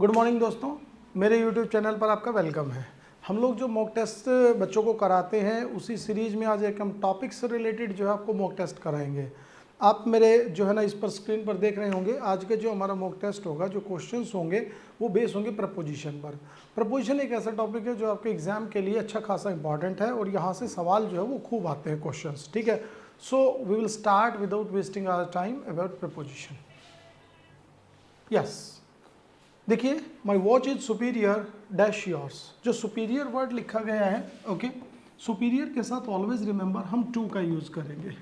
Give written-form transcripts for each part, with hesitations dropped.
Good morning दोस्तों, मेरे YouTube channel पर आपका वेलकम है। हम लोग जो मॉक टेस्ट बच्चों को कराते हैं उसी सीरीज़ में आज एक हम टॉपिक से रिलेटेड जो है आपको मॉक टेस्ट कराएंगे। आप मेरे जो है ना इस पर स्क्रीन पर देख रहे होंगे। आज के जो हमारा मॉक टेस्ट होगा, जो क्वेश्चंस होंगे वो बेस होंगे प्रपोजिशन पर। प्रपोजिशन एक ऐसा टॉपिक है जो आपके एग्जाम के लिए अच्छा खासा इंपॉर्टेंट है और यहाँ से सवाल जो है वो खूब आते हैं क्वेश्चंस, ठीक है। So we will start without wasting our time about preposition. Yes, देखिए, my watch is superior dash yours. जो सुपीरियर वर्ड लिखा गया है, ओके, सुपीरियर के साथ ऑलवेज रिमेंबर हम टू का यूज करेंगे।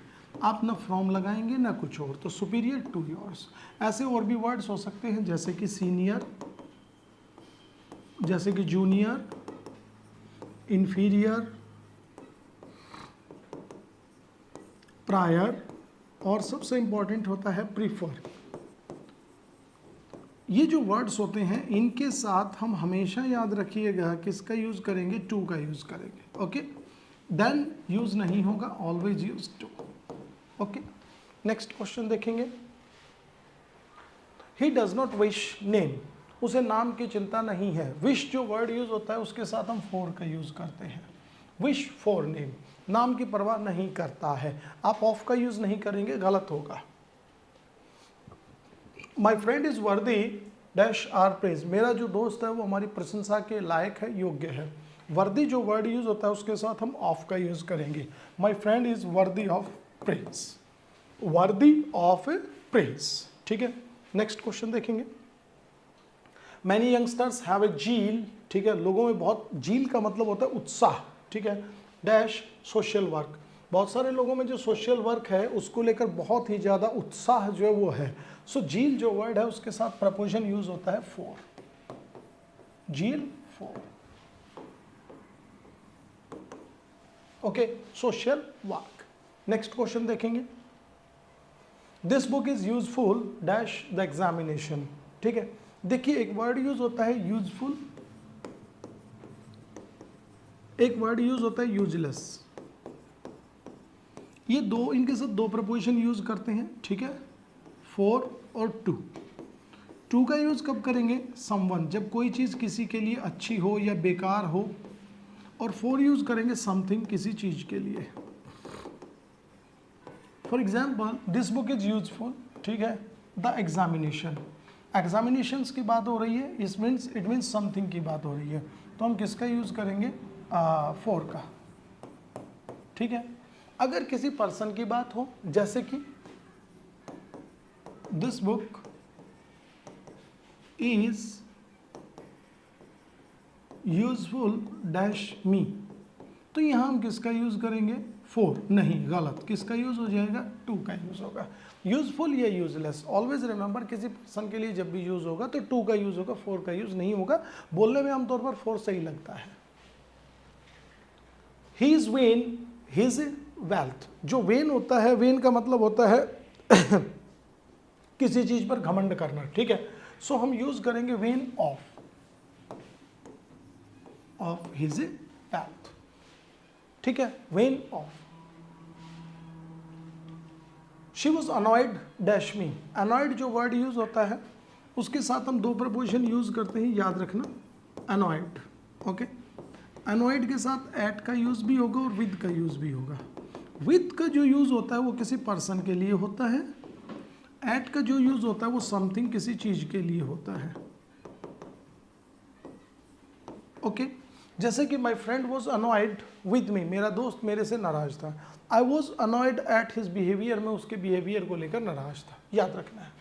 आप ना फ्रॉम लगाएंगे ना कुछ और, तो सुपीरियर टू योर्स। ऐसे और भी वर्ड्स हो सकते हैं जैसे कि सीनियर, जैसे कि जूनियर, इंफीरियर, प्रायर, और सबसे इंपॉर्टेंट होता है प्रीफर। ये जो वर्ड्स होते हैं इनके साथ हम हमेशा याद रखिएगा किसका यूज करेंगे, टू का यूज करेंगे। ओके, देन यूज नहीं होगा, always use to. Okay, next question देखेंगे। He does not wish name, उसे नाम की चिंता नहीं है। विश जो वर्ड यूज होता है उसके साथ हम फॉर का यूज करते हैं। विश फॉर नेम, नाम की परवाह नहीं करता है। आप ऑफ का यूज नहीं करेंगे, गलत होगा। My friend is worthy dash are praise, मेरा जो दोस्त है वो हमारी प्रशंसा के लायक है, योग्य है। वर्दी जो वर्ड यूज होता है उसके साथ हम ऑफ का यूज करेंगे। माई friend is worthy of praise, worthy of praise, ठीक है। नेक्स्ट क्वेश्चन देखेंगे। मैनी यंगस्टर्स हैव ए जील, ठीक है, लोगों में बहुत, जील का मतलब होता है उत्साह, ठीक है, डैश सोशल वर्क, बहुत सारे लोगों में जो सोशल वर्क है उसको लेकर बहुत ही ज़्यादा उत्साह जो है वो है। सो जील जो वर्ड है उसके साथ प्रपोजिशन यूज होता है for, zeal for. Okay, social work. Next question देखेंगे। This book is useful dash the examination, ठीक है। देखिए, एक वर्ड यूज होता है यूजफुल, एक वर्ड यूज होता है यूजलेस। ये दो, इनके साथ दो प्रपोजिशन यूज करते हैं, ठीक है, फॉर और टू। टू का यूज कब करेंगे, समवन, जब कोई चीज़ किसी के लिए अच्छी हो या बेकार हो, और फॉर यूज करेंगे समथिंग, किसी चीज के लिए। For example, this book is useful, ठीक है, द एग्जामिनेशन, एग्जामिनेशंस की बात हो रही है, इट मीन्स समथिंग की बात हो रही है, तो हम किसका यूज करेंगे, फॉर का, ठीक है। अगर किसी पर्सन की बात हो, जैसे कि this book is useful dash मी, तो यहां हम किसका यूज करेंगे, फॉर, नहीं, गलत, किसका यूज हो जाएगा, टू का यूज होगा। यूजफुल या यूजलेस, ऑलवेज रिमेंबर किसी पर्सन के लिए जब भी यूज होगा तो टू का यूज होगा, फॉर का यूज नहीं होगा। बोलने में आमतौर पर फॉर सही लगता है। He is when his wealth, जो वेन होता है, वेन का मतलब होता है किसी चीज पर घमंड करना, ठीक है। सो हम यूज करेंगे वेन ऑफ हिज वेल्थ, ठीक है, when of. She was annoyed dash me, annoyed जो वर्ड यूज होता है उसके साथ हम दो प्रपोजिशन यूज करते हैं, याद रखना, अनॉयड, ओके। अनॉयड के साथ एट का यूज भी होगा और विद का यूज भी होगा। विद का जो यूज होता है वो किसी पर्सन के लिए होता है, एट का जो यूज होता है वो समथिंग, किसी चीज के लिए होता है, ओके। जैसे कि my friend was annoyed with me, मेरा दोस्त मेरे से नाराज था। I was annoyed at his behaviour, में उसके बिहेवियर को लेकर नाराज था, याद रखना है।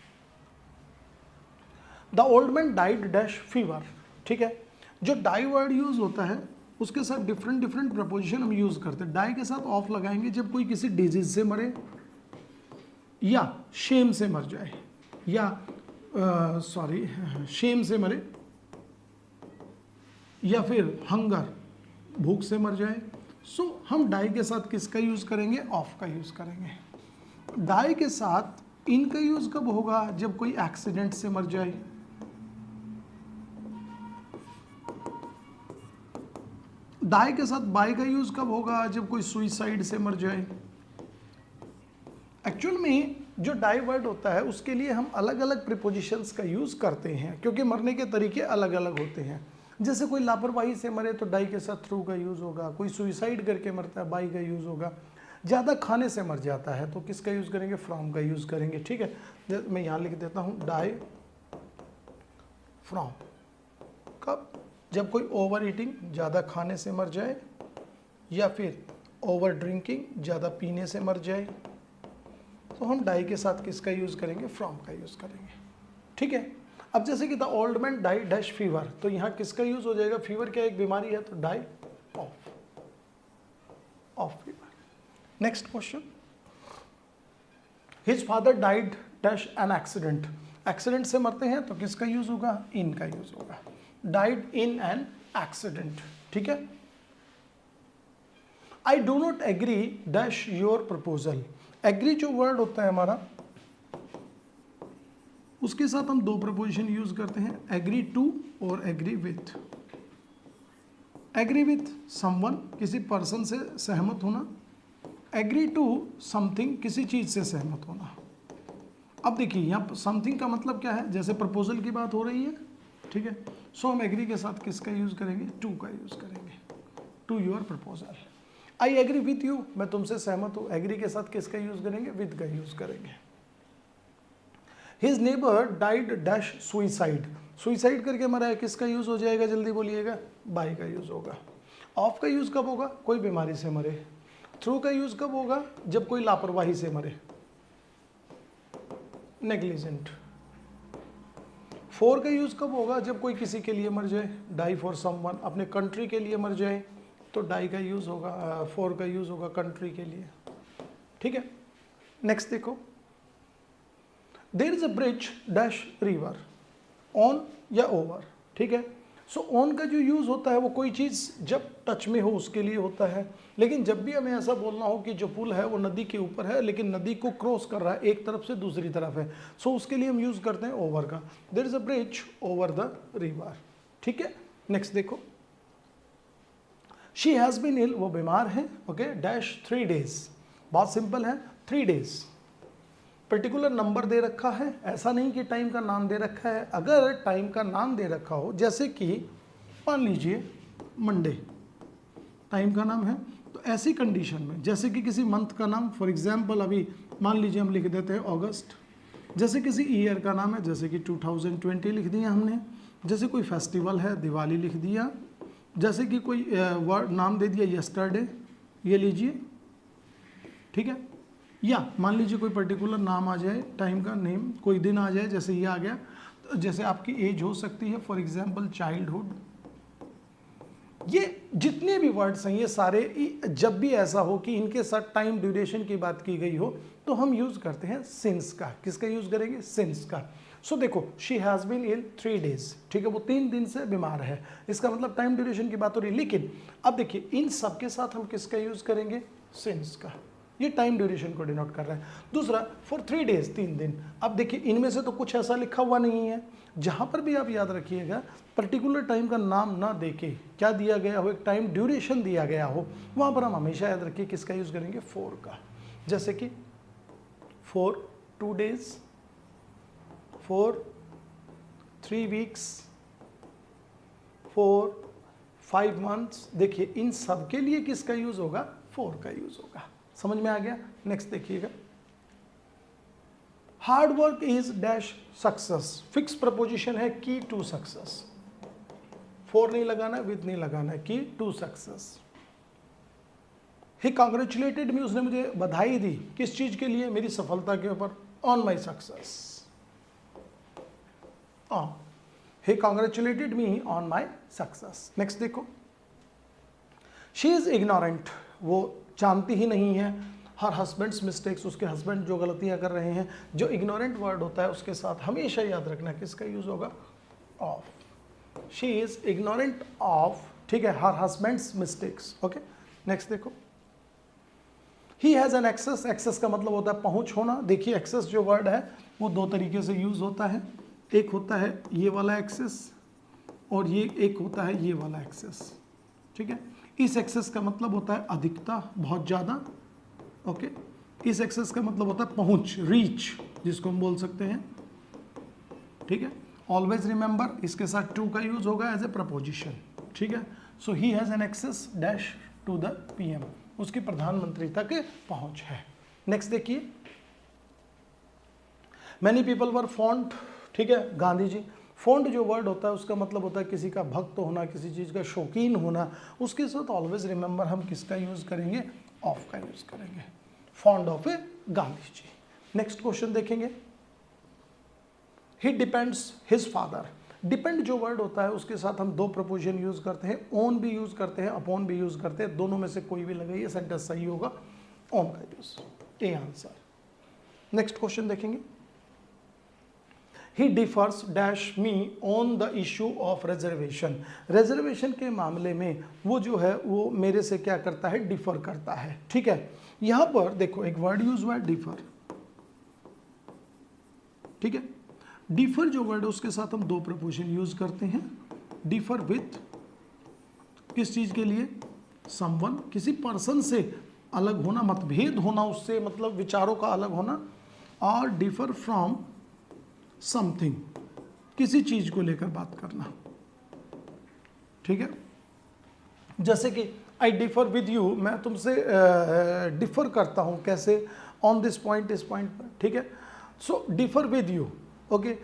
The old man died dash fever, ठीक है। जो डाई वर्ड यूज होता है उसके साथ डिफरेंट डिफरेंट प्रपोजिशन हम यूज करते हैं। डाई के साथ ऑफ लगाएंगे जब कोई किसी डिजीज से मरे, या शेम से मर जाए, या शेम से मरे, या फिर हंगर, भूख से मर जाए। सो हम डाई के साथ किसका यूज करेंगे, ऑफ का यूज करेंगे। डाई के साथ इन का यूज कब होगा, जब कोई एक्सीडेंट से मर जाए। डाई के साथ बाय का यूज कब होगा, जब कोई सुइसाइड से मर जाए। एक्चुअल में जो डाई वर्ड होता है उसके लिए हम अलग अलग प्रीपोजिशंस का यूज़ करते हैं, क्योंकि मरने के तरीके अलग अलग होते हैं। जैसे कोई लापरवाही से मरे तो डाई के साथ थ्रू का यूज़ होगा, कोई सुइसाइड करके मरता है बाई का यूज़ होगा, ज़्यादा खाने से मर जाता है तो किसका यूज़ करेंगे, फ्रॉम का यूज़ करेंगे। ठीक है, मैं यहाँ लिख देता हूँ डाई फ्रॉम। कब, जब कोई ओवर ईटिंग, ज़्यादा खाने से मर जाए, या फिर ओवर ड्रिंकिंग, ज़्यादा पीने से मर जाए, तो हम डाई के साथ किसका यूज़ करेंगे, फ्रॉम का यूज़ करेंगे। ठीक है, अब जैसे कि the old man die dash fever, तो यहाँ किसका यूज़ हो जाएगा, फीवर क्या एक बीमारी है, तो die of fever. Next question, his father died dash an accident, accident से मरते हैं तो किसका यूज़ होगा, इन का यूज़ होगा, डाइड इन एन एक्सीडेंट। ठीक है, I do not agree dash your proposal, agree जो वर्ड होता है हमारा उसके साथ हम दो प्रपोजिशन यूज करते हैं, एग्री टू और agree with. Agree with someone, किसी पर्सन से सहमत होना, एग्री टू समथिंग, किसी चीज से सहमत होना। अब देखिए यहाँ समथिंग का मतलब क्या है, जैसे प्रपोजल की बात हो रही है, ठीक है, सो हम एग्री के साथ किसका यूज करेंगे, टू का यूज करेंगे, to your proposal. I agree with you, मैं तुमसे सहमत हूँ, एग्री के साथ किसका यूज करेंगे, विद का यूज करेंगे। His neighbour died dash suicide, suicide करके मरा है, किसका यूज हो जाएगा, जल्दी बोलिएगा, बाय का यूज होगा। ऑफ का यूज कब होगा, कोई बीमारी से मरे। थ्रू का यूज कब होगा, जब कोई लापरवाही से मरे, नेग्लिजेंट। फॉर का यूज कब होगा, जब कोई किसी के लिए मर जाए, डाई फॉर समवन, अपने कंट्री के लिए मर जाए तो डाई का यूज होगा, फॉर का यूज होगा कंट्री के लिए। ठीक है, नेक्स्ट देखो, there is a bridge dash river, on या ओवर। ठीक है, सो ऑन का जो यूज होता है वो कोई चीज जब टच में हो उसके लिए होता है, लेकिन जब भी हमें ऐसा बोलना हो कि जो पुल है वो नदी के ऊपर है लेकिन नदी को क्रॉस कर रहा है, एक तरफ से दूसरी तरफ है, सो उसके लिए हम यूज करते हैं ओवर का, there is a bridge over the river. ठीक है, नेक्स्ट देखो, शी हैज बीन इल, वो बीमार है, ओके, डैश 3 days, बहुत सिंपल है, 3 days। पर्टिकुलर नंबर दे रखा है, ऐसा नहीं कि टाइम का नाम दे रखा है, अगर टाइम का नाम दे रखा हो, जैसे कि मान लीजिए मंडे टाइम का नाम है, तो ऐसी कंडीशन में, जैसे कि किसी मंथ का नाम, फॉर एग्जांपल अभी मान लीजिए हम लिख देते हैं अगस्त, जैसे किसी ईयर का नाम है, जैसे कि 2020 लिख दिया हमने, जैसे कोई फेस्टिवल है, दिवाली लिख दिया, जैसे कि कोई वर्ड नाम दे दिया यस्टरडे, ये लीजिए। ठीक है, या मान लीजिए कोई पर्टिकुलर नाम आ जाए, टाइम का नेम, कोई दिन आ जाए, जैसे ये आ गया, तो जैसे आपकी एज हो सकती है, फॉर एग्जांपल चाइल्डहुड। ये जितने भी वर्ड्स हैं ये सारे, जब भी ऐसा हो कि इनके साथ टाइम ड्यूरेशन की बात की गई हो तो हम यूज करते हैं सिंस का। किसका यूज करेंगे, सिंस का। सो देखो, she has been ill 3 days, ठीक है, वो 3 दिन से बीमार है, इसका मतलब टाइम ड्यूरेशन की बात हो रही है। लेकिन अब देखिए इन सब के साथ हम किसका यूज करेंगे, सिंस का, ये टाइम ड्यूरेशन को डिनोट कर रहा है। दूसरा, फॉर 3 days, 3 दिन। अब देखिए इनमें से तो कुछ ऐसा लिखा हुआ नहीं है, जहां पर भी आप याद रखिएगा पर्टिकुलर टाइम का नाम ना देके क्या दिया गया हो, एक टाइम ड्यूरेशन दिया गया हो, वहां पर हम हमेशा याद रखिए किसका यूज करेंगे, फॉर का। जैसे कि for 2 days, for 3 weeks, for 5 months। देखिए इन सब के लिए किसका यूज होगा, फॉर का यूज होगा। समझ में आ गया। नेक्स्ट देखिएगा, hard work is dash success, fix preposition है, की टू सक्सेस, फॉर नहीं लगाना है, विद नहीं लगाना है, की टू सक्सेस। ही कांग्रेचुलेटेड मी, उसने मुझे बधाई दी, किस चीज के लिए, मेरी सफलता के ऊपर, on my success. He congratulated me on my success. Next देखो, शी इज इग्नोरेंट, वो जानती ही नहीं है, हर हस्बैंड्स मिस्टेक्स, उसके हस्बैंड जो गलतियां कर रहे हैं। जो इग्नोरेंट वर्ड होता है उसके साथ हमेशा याद रखना किसका यूज होगा, of. She is ignorant of, ठीक है, her husband's mistakes. Okay, next देखो, he has an access, access का मतलब होता है पहुंच होना। देखिए एक्सेस जो वर्ड है वो दो तरीके से यूज होता है, एक होता है ये वाला एक्सेस और ये एक होता है ये वाला एक्सेस। ठीक है, इस एक्सेस का मतलब होता है अधिकता, बहुत ज़्यादा, ओके, इस एक्सेस का मतलब होता है पहुंच, रीच, जिसको हम बोल सकते हैं, ठीक है। ऑलवेज रिमेंबर, इसके साथ टू का यूज होगा एज ए प्रपोजिशन, ठीक है। So he has an access dash to the PM, उसकी प्रधानमंत्री तक पहुंच है। नेक्स्ट देखिए, मैनी पीपल वर फॉन्ड, ठीक है, गांधी जी। फॉन्ड जो वर्ड होता है उसका मतलब होता है किसी का भक्त होना, किसी चीज़ का शौकीन होना। उसके साथ ऑलवेज रिमेंबर हम किसका यूज़ करेंगे, ऑफ का यूज़ करेंगे, fond of a Gandhi ji. Next question देखेंगे, he depends his father. Depend जो वर्ड होता है उसके साथ हम दो प्रपोजिशन यूज करते हैं, ओन भी यूज करते हैं, अपॉन भी यूज करते हैं, दोनों में से कोई भी लगाइए, सेंटेंस सही होगा, ऑन का use, A answer. Next question देखेंगे, he differs dash me on the issue of reservation. Reservation के मामले में वो जो है वो मेरे से क्या करता है, डिफर करता है, ठीक है। यहां पर देखो एक वर्ड यूज हुआ है डिफर, ठीक है। डिफर जो वर्ड है उसके साथ हम दो प्रपोजिशन यूज करते हैं, डिफर विथ, किस चीज के लिए, समवन, किसी पर्सन से अलग होना, मतभेद होना उससे, मतलब विचारों का अलग होना, और डिफर फ्रॉम समथिंग, किसी चीज को लेकर बात करना, ठीक है। जैसे कि आई डिफर विद यू, मैं तुमसे डिफर करता हूं, कैसे, ऑन दिस पॉइंट, इस पॉइंट पर, ठीक है। So differ with you, okay.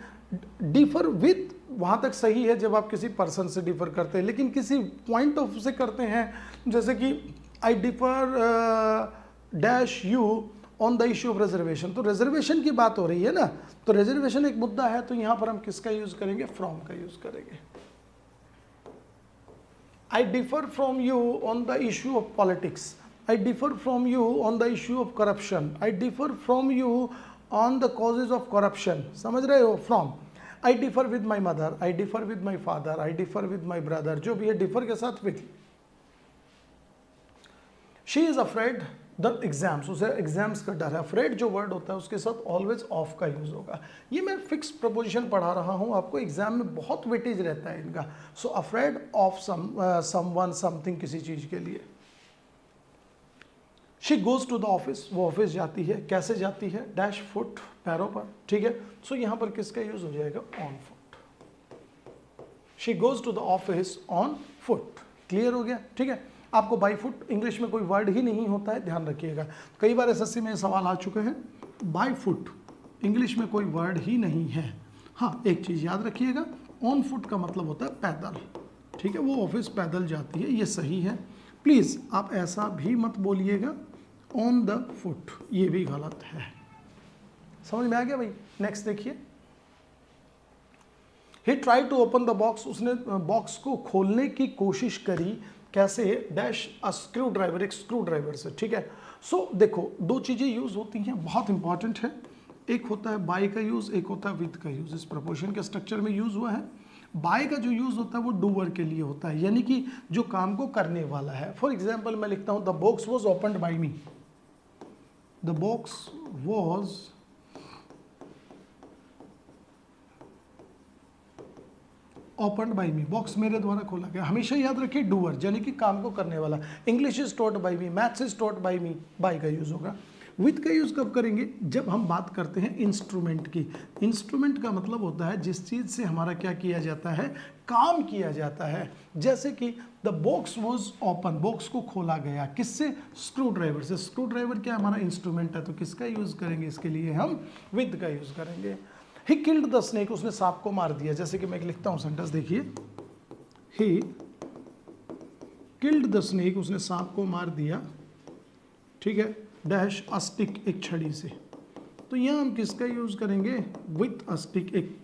Differ with वहां तक सही है जब आप किसी पर्सन से डिफर करते हैं, लेकिन किसी पॉइंट ऑफ से करते हैं, जैसे कि आई differ dash you on the issue of reservation, तो रिजर्वेशन की बात हो रही है ना, तो रिजर्वेशन एक मुद्दा है, तो यहां पर हम किसका यूज करेंगे, फ्रॉम का यूज करेंगे। आई differ from you on the issue of politics, I differ from you on the issue of corruption, I differ from you on the causes of corruption, समझ रहे हो, from. I differ with my mother, I differ with my father, I differ with my brother, जो भी है differ के साथ with. She is afraid the exams, उसे exams का डर है। अफ्रेड जो वर्ड होता है उसके साथ ऑलवेज ऑफ का यूज होगा। ये मैं फिक्स प्रपोजिशन पढ़ा रहा हूं आपको, एग्जाम में बहुत वेटेज रहता है इनका। So afraid of someone, something, किसी चीज के लिए। She goes to the office, वो ऑफिस जाती है, कैसे जाती है, डैश फुट, पैरों पर, ठीक है। सो यहां पर किसका यूज हो जाएगा, on foot. She goes to the office on foot, clear हो गया, ठीक है। आपको बाई फुट इंग्लिश में कोई वर्ड ही नहीं होता है, ध्यान रखिएगा। कई बार एसएससी में सवाल आ चुके हैं, बाई फुट इंग्लिश में कोई वर्ड ही नहीं है। हाँ, एक चीज याद रखिएगा, ऑन फुट का मतलब होता है पैदल, ठीक है। वो ऑफिस पैदल जाती है, ये सही है। प्लीज आप ऐसा भी मत बोलिएगा ऑन द फुट, ये भी गलत है। समझ में आ गया भाई। नेक्स्ट देखिए, he try to open the box, उसने बॉक्स को खोलने की कोशिश करी, कैसे, डैश अ स्क्रू ड्राइवर, एक स्क्रू ड्राइवर से, ठीक है। सो देखो दो चीजें यूज होती हैं, बहुत इंपॉर्टेंट है। एक होता है बाय का यूज, एक होता है विद का यूज। इस प्रपोजिशन के स्ट्रक्चर में यूज हुआ है। बाय का जो यूज होता है वो डूअर के लिए होता है, यानी कि जो काम को करने वाला है। फॉर एग्जाम्पल मैं लिखता हूं, the box was opened by me, the box was opened by me, box मेरे द्वारा खोला गया। हमेशा याद रखिए डूअर, यानी कि काम को करने वाला। English is taught by me, maths is taught by me, by का यूज होगा। विद का यूज कब करेंगे, जब हम बात करते हैं इंस्ट्रूमेंट की। इंस्ट्रूमेंट का मतलब होता है जिस चीज से हमारा क्या किया जाता है, काम किया जाता है। जैसे कि the box was open, box को खोला गया, किससे, स्क्रू ड्राइवर से। स्क्रू ड्राइवर क्या हमारा इंस्ट्रूमेंट है, तो किसका यूज करेंगे, इसके लिए हम विद का यूज करेंगे। ही किल्ड द स्नेक, उसने सांप को मार दिया। जैसे कि मैं लिखता हूं सेंटेंस, देखिए, ही किल्ड द स्नेक, उसने सांप को मार दिया, ठीक है, डैश अ स्टिक, एक छड़ी से। तो यहां हम किसका यूज करेंगे, विथ अ स्टिक, एक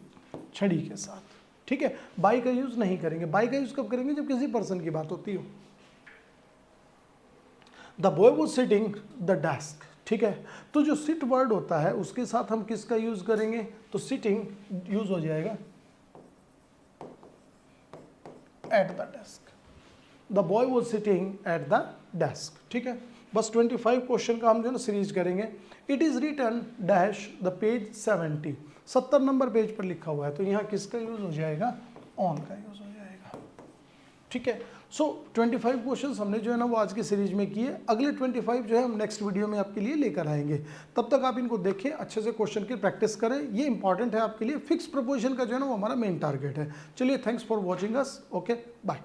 छड़ी के साथ, ठीक है। बाय का यूज नहीं करेंगे। बाय का यूज कब करेंगे, जब किसी पर्सन की बात होती हो। The boy was sitting the desk, ठीक है। तो जो सिट वर्ड होता है उसके साथ हम किसका यूज करेंगे, तो सिटिंग यूज हो जाएगा at the desk. The boy was sitting at the desk, ठीक है। बस 25 क्वेश्चन का हम जो है ना सीरीज करेंगे। It is written dash the page 70, 70 number page पर लिखा हुआ है, तो यहाँ किसका यूज हो जाएगा, ऑन का यूज हो जाएगा, ठीक है। सो 25 क्वेश्चंस हमने जो है ना वो आज की सीरीज में किए। अगले 25 जो है हम नेक्स्ट वीडियो में आपके लिए लेकर आएंगे। तब तक आप इनको देखें, अच्छे से क्वेश्चन की प्रैक्टिस करें, ये इंपॉर्टेंट है आपके लिए। फिक्स प्रोपोजिशन का जो है ना वो हमारा मेन टारगेट है। चलिए, thanks for watching us. Okay, bye.